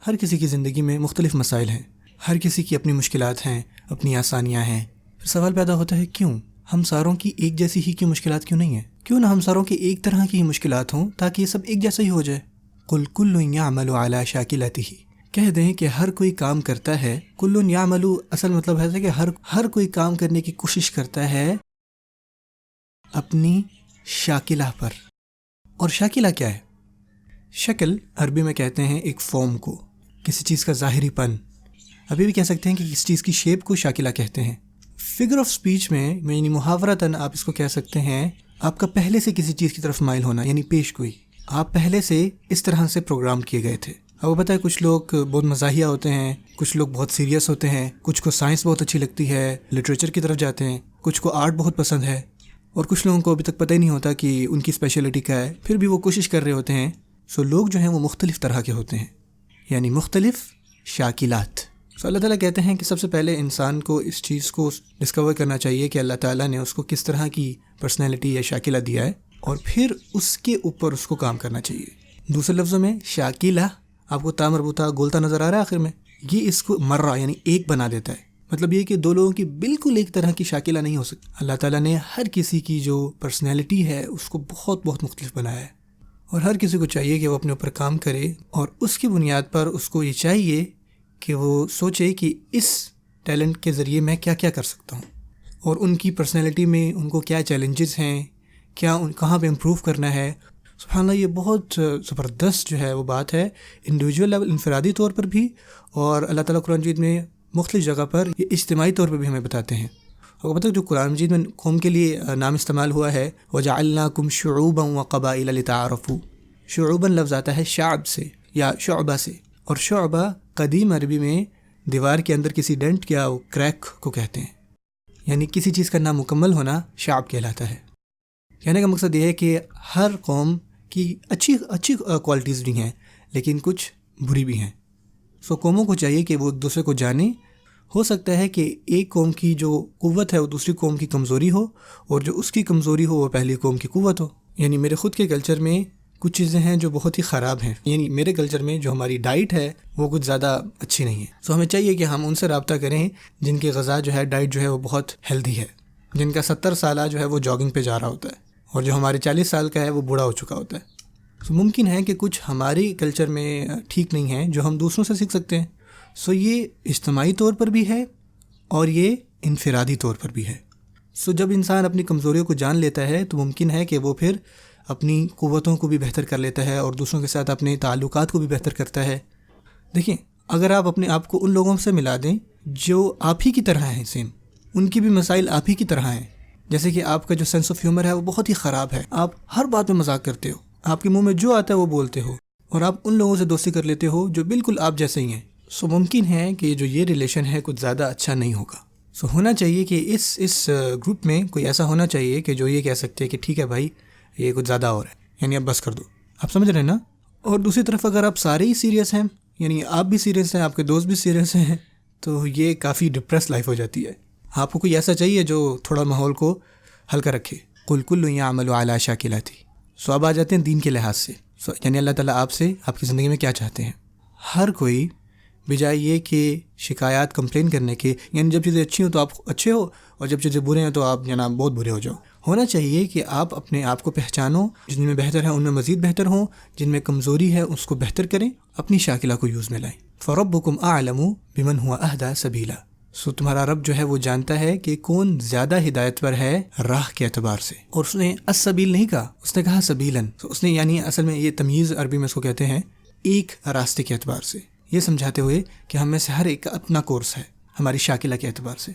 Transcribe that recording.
ہر کسی کی زندگی میں مختلف مسائل ہیں، ہر کسی کی اپنی مشکلات ہیں، اپنی آسانیاں ہیں. پھر سوال پیدا ہوتا ہے کیوں ہم ساروں کی ایک جیسی ہی کیوں مشکلات کیوں نہیں ہیں؟ کیوں نہ ہم ساروں کی ایک طرح کی ہی مشکلات ہوں تاکہ یہ سب ایک جیسا ہی ہو جائے. قل کل یعمل علی شاکلتہ، کہہ دیں کہ ہر کوئی کام کرتا ہے. کل یعمل اصل مطلب ہے کہ ہر کوئی کام کرنے کی کوشش کرتا ہے اپنی شاکلہ پر. اور شاکلہ کیا ہے؟ شکل عربی میں کہتے ہیں ایک فارم کو، کسی چیز کا ظاہری پن. ابھی بھی کہہ سکتے ہیں کہ کسی چیز کی شیپ کو شاکلہ کہتے ہیں. فگر آف سپیچ میں یعنی محاورتاً آپ اس کو کہہ سکتے ہیں آپ کا پہلے سے کسی چیز کی طرف مائل ہونا، یعنی پیش گوئی. آپ پہلے سے اس طرح سے پروگرام کیے گئے تھے. اب وہ پتہ ہے کچھ لوگ بہت مزاحیہ ہوتے ہیں، کچھ لوگ بہت سیریس ہوتے ہیں، کچھ کو سائنس بہت اچھی لگتی ہے، لٹریچر کی طرف جاتے ہیں، کچھ کو آرٹ بہت پسند ہے، اور کچھ لوگوں کو ابھی تک پتہ ہی نہیں ہوتا کہ ان کی اسپیشلٹی کیا ہے، پھر بھی وہ کوشش کر رہے ہوتے ہیں. لوگ جو ہیں وہ مختلف طرح کے ہوتے ہیں، یعنی مختلف شاکلات. اللہ تعالیٰ کہتے ہیں کہ سب سے پہلے انسان کو اس چیز کو ڈسکور کرنا چاہیے کہ اللہ تعالیٰ نے اس کو کس طرح کی پرسنالٹی یا شاکلہ دیا ہے، اور پھر اس کے اوپر اس کو کام کرنا چاہیے. دوسرے لفظوں میں شاکلہ آپ کو تا مربوطہ گولتا نظر آ رہا ہے آخر میں، یہ اس کو مرہ یعنی ایک بنا دیتا ہے. مطلب یہ کہ دو لوگوں کی بالکل ایک طرح کی شاکلہ نہیں ہو سکتی. اللہ تعالیٰ نے ہر کسی کی جو پرسنالٹی ہے اس کو بہت بہت مختلف بنایا ہے، اور ہر کسی کو چاہیے کہ وہ اپنے اوپر کام کرے، اور اس کی بنیاد پر اس کو یہ چاہیے کہ وہ سوچے کہ اس ٹیلنٹ کے ذریعے میں کیا کیا کر سکتا ہوں، اور ان کی پرسنالٹی میں ان کو کیا چیلنجز ہیں، کہاں پہ امپروو کرنا ہے. سبحان اللہ، یہ بہت زبردست جو ہے وہ بات ہے انڈیویجول لیول، انفرادی طور پر بھی، اور اللہ تعالیٰ قرآن مجید میں مختلف جگہ پر یہ اجتماعی طور پر بھی ہمیں بتاتے ہیں. اور پتہ جو قرآن مجید میں قوم کے لیے نام استعمال ہوا ہے وَجَعَلْنَاكُمْ شُعُوبًا وَقَبَائِلَ لِتَعَارَفُوا. شعوباً لفظ آتا ہے شعب سے یا شعبہ سے، اور شعبہ قدیم عربی میں دیوار کے اندر کسی ڈنٹ یا کریک کو کہتے ہیں، یعنی کسی چیز کا نامکمل ہونا شعب کہلاتا ہے. کہنے کا مقصد یہ ہے کہ ہر قوم کی اچھی کوالٹیز بھی ہیں لیکن کچھ بری بھی ہیں. قوموں کو چاہیے کہ وہ ایک دوسرے کو جانیں. ہو سکتا ہے کہ ایک قوم کی جو قوت ہے وہ دوسری قوم کی کمزوری ہو، اور جو اس کی کمزوری ہو وہ پہلی قوم کی قوت ہو. یعنی میرے خود کے کلچر میں کچھ چیزیں ہیں جو بہت ہی خراب ہیں، یعنی میرے کلچر میں جو ہماری ڈائٹ ہے وہ کچھ زیادہ اچھی نہیں ہے. ہمیں چاہیے کہ ہم ان سے رابطہ کریں جن کی غذا جو ہے، ڈائٹ جو ہے وہ بہت ہیلدی ہے، جن کا 70 سالہ جو ہے وہ جاگنگ پہ جا رہا ہوتا ہے، اور جو ہمارے 40 سال کا ہے وہ بوڑھا ہو چکا ہوتا ہے. ممکن ہے کہ کچھ ہماری کلچر میں ٹھیک نہیں ہے جو ہم دوسروں سے سیکھ سکتے ہیں. یہ اجتماعی طور پر بھی ہے اور یہ انفرادی طور پر بھی ہے. جب انسان اپنی کمزوریوں کو جان لیتا ہے تو ممکن ہے کہ وہ پھر اپنی قوتوں کو بھی بہتر کر لیتا ہے اور دوسروں کے ساتھ اپنے تعلقات کو بھی بہتر کرتا ہے. دیکھیں، اگر آپ اپنے آپ کو ان لوگوں سے ملا دیں جو آپ ہی کی طرح ہیں، سیم ان کی بھی مسائل آپ ہی کی طرح ہیں. جیسے کہ آپ کا جو سینس آف ہیومر ہے وہ بہت ہی خراب ہے، آپ ہر بات میں مذاق کرتے ہو، آپ کے منہ میں جو آتا ہے وہ بولتے ہو، اور آپ ان لوگوں سے دوستی کر لیتے ہو جو بالکل آپ جیسے ہی ہیں. ممکن ہے کہ جو یہ ریلیشن ہے کچھ زیادہ اچھا نہیں ہوگا. ہونا چاہیے کہ اس گروپ میں کوئی ایسا ہونا چاہیے کہ جو یہ کہہ سکتے کہ ٹھیک ہے بھائی یہ کچھ زیادہ اور ہے، یعنی اب بس کر دو. آپ سمجھ رہے ہیں نا؟ اور دوسری طرف اگر آپ سارے ہی سیریس ہیں، یعنی آپ بھی سیریس ہیں، آپ کے دوست بھی سیریس ہیں، تو یہ کافی ڈپریس لائف ہو جاتی ہے. آپ کو کوئی ایسا چاہیے جو تھوڑا ماحول کو ہلکا رکھے. قل کل یعمل علی شاکلتہ. اب آ جاتے ہیں دین کے لحاظ سے. یعنی اللہ تعالیٰ آپ سے آپ کی زندگی میں کیا چاہتے ہیں. ہر کوئی بجائے یہ کہ شکایات کمپلین کرنے کے، یعنی جب چیزیں اچھی ہوں تو آپ اچھے ہو، اور جب چیزیں برے ہیں تو آپ جناب بہت برے ہو جاؤ. ہونا چاہیے کہ آپ اپنے آپ کو پہچانو، جن میں بہتر ہیں ان میں مزید بہتر ہوں، جن میں کمزوری ہے اس کو بہتر کریں، اپنی شاکلہ کو یوز میں لائیں. فَرَبُّكُمْ أَعْلَمُ بِمَنْ هُوَ أَهْدَىٰ سَبِيلًا. تمہارا رب جو ہے وہ جانتا ہے کہ کون زیادہ ہدایت پر ہے راہ کے اعتبار سے. اور اس نے السبیل نہیں کہا، اس نے کہا سبیلاً. اس نے یعنی اصل میں یہ تمیز عربی میں اس کو کہتے ہیں ایک راستے کے اعتبار سے، یہ سمجھاتے ہوئے کہ ہم میں سے ہر ایک کا اپنا کورس ہے ہماری شاکلہ کے اعتبار سے.